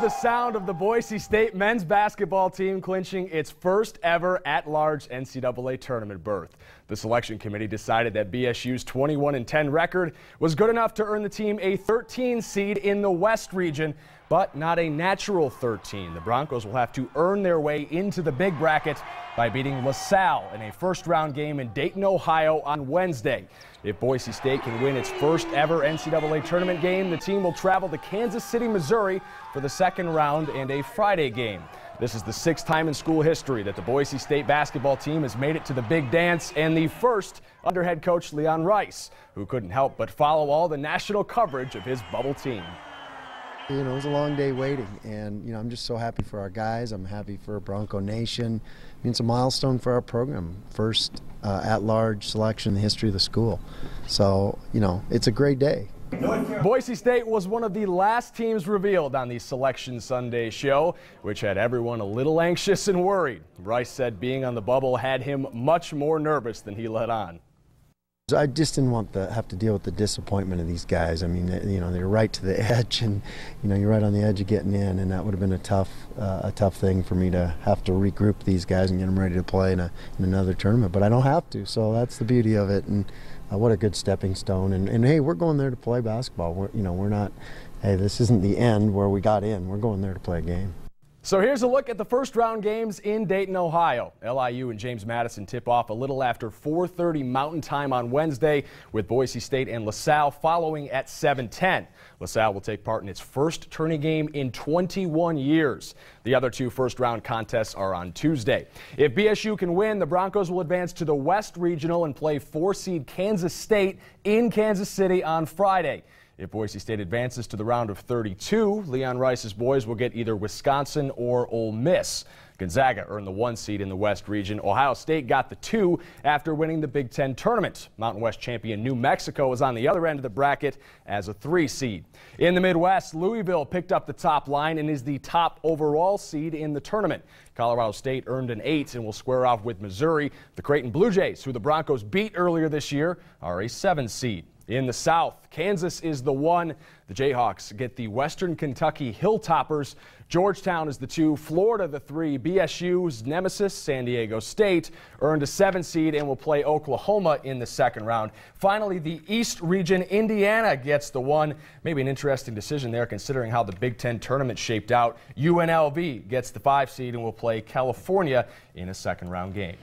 the sound of the Boise State men's basketball team clinching its first ever at-large NCAA tournament berth. The selection committee decided that BSU's 21-10 record was good enough to earn the team a 13 seed in the West region, but not a natural 13. The Broncos will have to earn their way into the big bracket by beating LaSalle in a first-round game in Dayton, Ohio on Wednesday. If Boise State can win its first ever NCAA tournament game, the team will travel to Kansas City, Missouri for the second round and a Friday game. This is the sixth time in school history that the Boise State basketball team has made it to the big dance, and the first under head coach Leon Rice, who couldn't help but follow all the national coverage of his bubble team. You know, it was a long day waiting, and I'm just so happy for our guys. I'm happy for Bronco Nation. I mean, it's a milestone for our program. First at-large selection in the history of the school. So, it's a great day. Boise State was one of the last teams revealed on the Selection Sunday show, which had everyone a little anxious and worried. Rice said being on the bubble had him much more nervous than he let on. I just didn't want to have to deal with the disappointment of these guys. I mean, they're right to the edge, and you're right on the edge of getting in, and that would have been a tough thing for me to have to regroup these guys and get them ready to play in another tournament. But I don't have to, so that's the beauty of it. And what a good stepping stone. And hey, we're going there to play basketball. We're not. Hey, this isn't the end where we got in. We're going there to play a game. So here's a look at the first round games in Dayton, Ohio. LIU and James Madison tip off a little after 4:30 Mountain Time on Wednesday, with Boise State and LaSalle following at 7:10. LaSalle will take part in its first tourney game in 21 years. The other two first round contests are on Tuesday. If BSU can win, the Broncos will advance to the West Regional and play 4-seed Kansas State in Kansas City on Friday. If Boise State advances to the round of 32, Leon Rice's boys will get either Wisconsin or Ole Miss. Gonzaga earned the 1 seed in the West region. Ohio State got the 2 after winning the Big Ten tournament. Mountain West champion New Mexico is on the other end of the bracket as a 3 seed. In the Midwest, Louisville picked up the top line and is the top overall seed in the tournament. Colorado State earned an 8 and will square off with Missouri. The Creighton Blue Jays, who the Broncos beat earlier this year, are a 7 seed. In the South, Kansas is the 1. The Jayhawks get the Western Kentucky Hilltoppers. Georgetown is the 2. Florida the 3. BSU's nemesis, San Diego State, earned a 7 seed and will play Oklahoma in the second round. Finally, the East region, Indiana gets the 1. Maybe an interesting decision there considering how the Big Ten tournament shaped out. UNLV gets the 5 seed and will play California in a second round game.